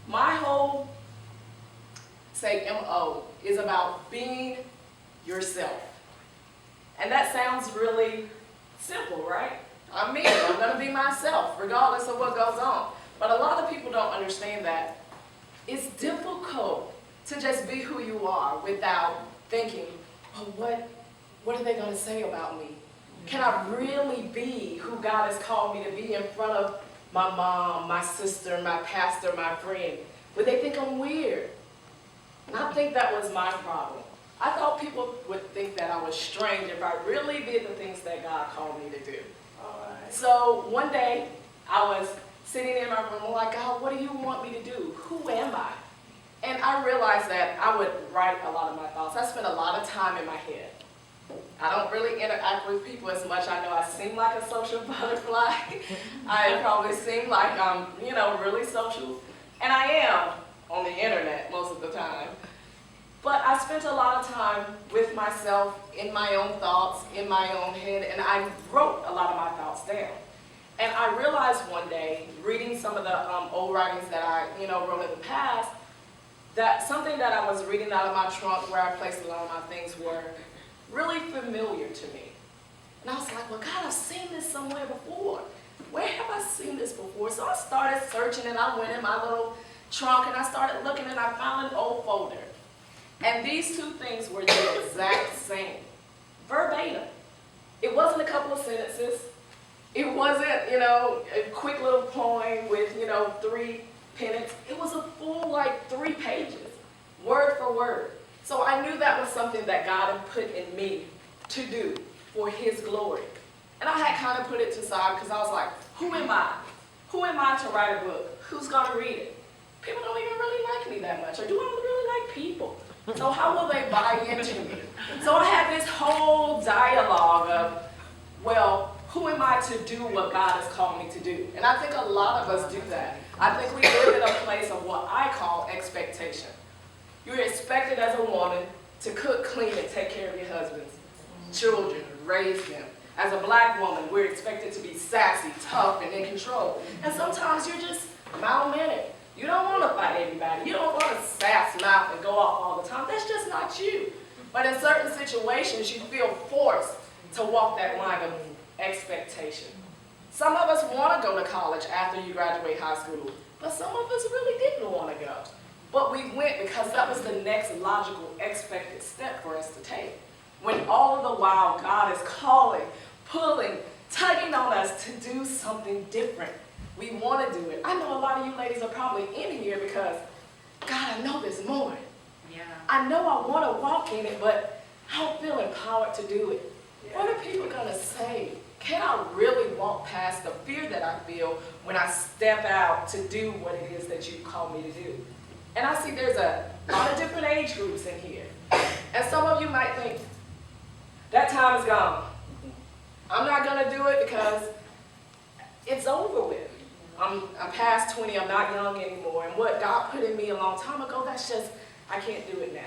My whole, say, MO is about being yourself. And that sounds really simple, right? I'm me. I'm going to be myself, regardless of what goes on. But a lot of people don't understand that it's difficult to just be who you are without thinking, oh, what are they going to say about me? Can I really be who God has called me to be in front of my mom, my sister, my pastor, my friend? Would they think I'm weird? And I think that was my problem. I thought people would think that I was strange if I really did the things that God called me to do. So one day, I was sitting in my room, I'm like, God, what do you want me to do? Who am I? And I realized that I would write a lot of my thoughts. I spend a lot of time in my head. I don't really interact with people as much. I know I seem like a social butterfly. I probably seem like I'm, really social. And I am on the internet most of the time. But I spent a lot of time with myself, in my own thoughts, in my own head, and I wrote a lot of my thoughts down. And I realized one day, reading some of the old writings that I, wrote in the past, that something that I was reading out of my trunk where I placed a lot of my things were really familiar to me. And I was like, well, God, I've seen this somewhere before. Where have I seen this before? So I started searching, and I went in my little trunk, and I started looking, and I found an old folder. And these two things were the exact same, verbatim. It wasn't a couple of sentences. It wasn't, a quick little poem with, 3 pennants. It was a full, 3 pages, word for word. So I knew that was something that God had put in me to do for His glory. And I had kind of put it to the side because I was like, who am I? Who am I to write a book? Who's going to read it? People don't even really like me that much. Or do I really like people? So how will they buy into me? So I had this whole dialogue of, well, who am I to do what God has called me to do? And I think a lot of us do that. I think we live in a place of what I call expectation. You're expected as a woman to cook, clean, and take care of your husband's children, raise them. As a black woman, we're expected to be sassy, tough, and in control. And sometimes you're just mild-mannered. You don't want to fight everybody. You don't want to sass mouth and go off all the time. That's just not you. But in certain situations, you feel forced to walk that line of expectation. Some of us want to go to college after you graduate high school, but some of us really didn't want to go. But we went because that was the next logical, expected step for us to take. When all the while God is calling, pulling, tugging on us to do something different. We want to do it. I know a lot of you ladies are probably in here because, God, I know there's more. Yeah. I know I want to walk in it, but I don't feel empowered to do it. Yeah. What are people going to say? Can I really walk past the fear that I feel when I step out to do what it is that you call me to do? And I see there's a lot of different age groups in here. And some of you might think, that time is gone. I'm not going to do it because it's over with. I'm past 20, I'm not young anymore. And what God put in me a long time ago, that's just, I can't do it now.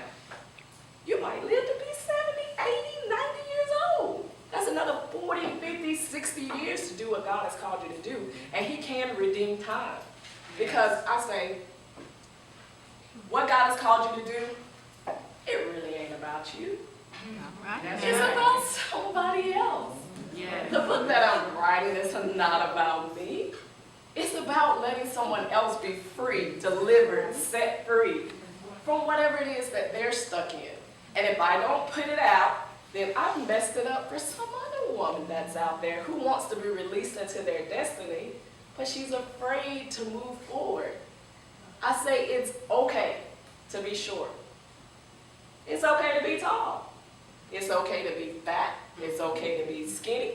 You might live to be 70, 80, 90 years old. That's another 40, 50, 60 years to do what God has called you to do. And He can redeem time. Because I say, what God has called you to do, it really ain't about you. It's about somebody else. The book that I'm writing is not about me. It's about letting someone else be free, delivered, set free from whatever it is that they're stuck in. And if I don't put it out, then I've messed it up for some other woman that's out there who wants to be released into their destiny, but she's afraid to move forward. I say it's okay to be short. It's okay to be tall. It's okay to be fat. It's okay to be skinny.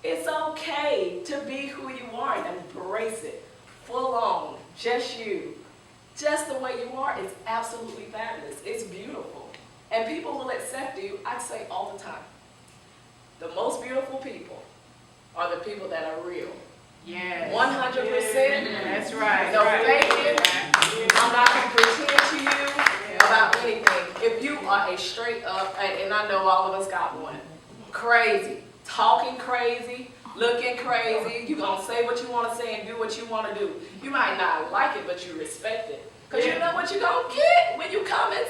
It's okay to be who you are and embrace it. Full on, just you. Just the way you are is absolutely fabulous. It's beautiful. And people will accept you, I say all the time. The most beautiful people are the people that are real. Yes. 100%. That's right. No faking. I'm not going to pretend to you about anything. If you are a straight up, and I know all of us got one, crazy, talking crazy, looking crazy. You're going to say what you want to say and do what you want to do. You might not like it, but you respect it. Because you know what you're going to get when you come and,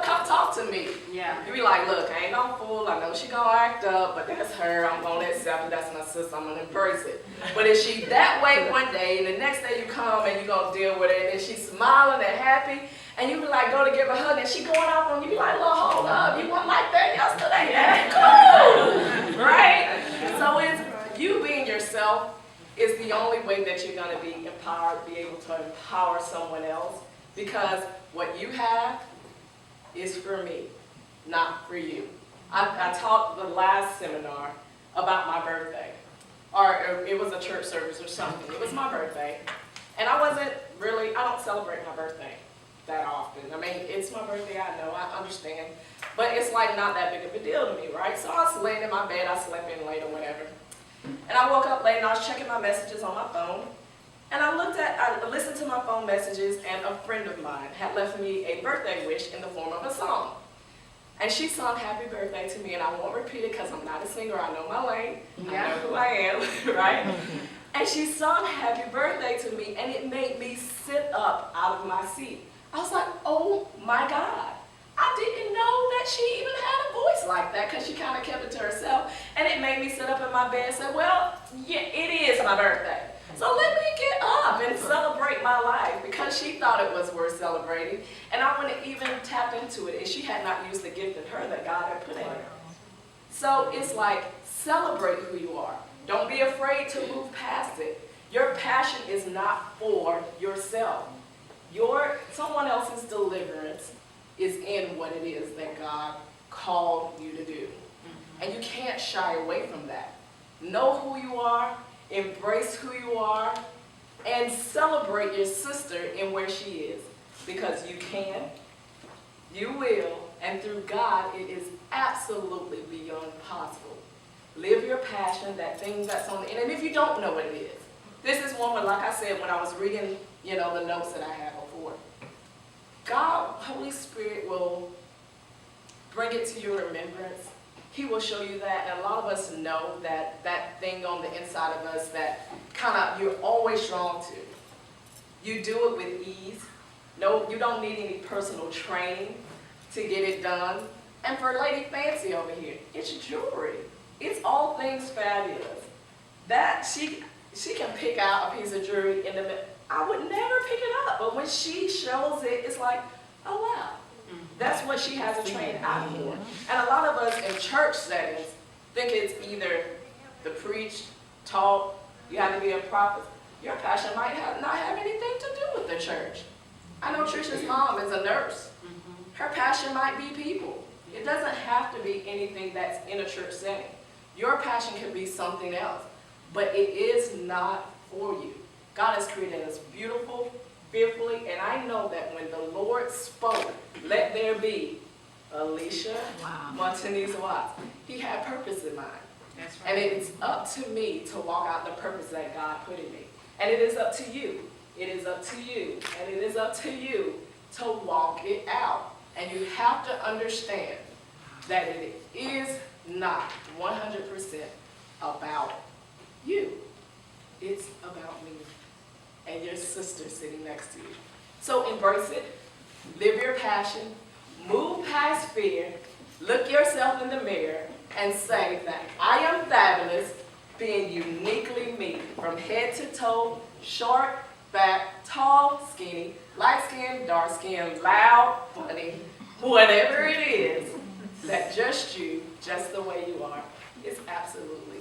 come talk to me. Yeah. You be like, look, I ain't no fool. I know she going to act up, but that's her. I'm going to accept it. That's my sister. I'm going to embrace it. But if she that way one day, and the next day you come and you're going to deal with it, and she's smiling and happy, and you be like, go to give her a hug, and she going off on you, be like, look, hold up. You weren't like that yesterday. That ain't cool. Right? So it's you being yourself is the only way that you're going to be empowered, be able to empower someone else, because what you have is for me, not for you. I taught the last seminar about my birthday, or it was a church service or something. It was my birthday, and I don't celebrate my birthday that often. I mean, it's my birthday, I know, I understand, but it's like not that big of a deal to me, right? So I was laying in my bed, I slept in late or whatever. And I woke up late and I was checking my messages on my phone. And I listened to my phone messages, and a friend of mine had left me a birthday wish in the form of a song. And she sung happy birthday to me, and I won't repeat it because I'm not a singer, I know my lane, I know who I am, right? And she sung happy birthday to me, and it made me sit up out of my seat. I was like, oh my God. I didn't know that she even had a voice like that, because she kind of kept it to herself. And it made me sit up in my bed and say, well, yeah, it is my birthday. So let me get up and celebrate my life, because she thought it was worth celebrating. And I wouldn't even tap into it if she had not used the gift in her that God had put in her. So it's like, celebrate who you are. Don't be afraid to move past it. Your passion is not for yourself. Someone else's deliverance is in what it is that God called you to do. And you can't shy away from that. Know who you are, embrace who you are, and celebrate your sister in where she is. Because you can, you will, and through God, it is absolutely beyond possible. Live your passion, that thing that's on the end. And if you don't know what it is, this is one where, like I said, when I was reading, the notes that I had before, God, Holy Spirit will bring it to your remembrance. He will show you that, and a lot of us know that thing on the inside of us that you're always drawn to. You do it with ease. No, you don't need any personal training to get it done. And for Lady Fancy over here, it's jewelry. It's all things fabulous. That she can pick out a piece of jewelry in the middle. I would never pick it up, but when she shows it, it's like, oh wow. That's what she has a trained eye for. And a lot of us in church settings think it's either the preach, talk, you have to be a prophet. Your passion might not have anything to do with the church. I know Trisha's mom is a nurse. Her passion might be people. It doesn't have to be anything that's in a church setting. Your passion can be something else, but it is not for you. God has created us beautiful, fearfully, and I know that when the Lord spoke, let there be Alicia, Montani's wife, he had purpose in mind. That's right. And it's up to me to walk out the purpose that God put in me. And it is up to you. It is up to you. And it is up to you to walk it out. And you have to understand that it is not 100% about you. It's about me and your sister sitting next to you. So embrace it, live your passion, move past fear, look yourself in the mirror, and say that I am fabulous, being uniquely me, from head to toe, short, fat, tall, skinny, light skin, dark skin, loud, funny, whatever it is, that just you, just the way you are, is absolutely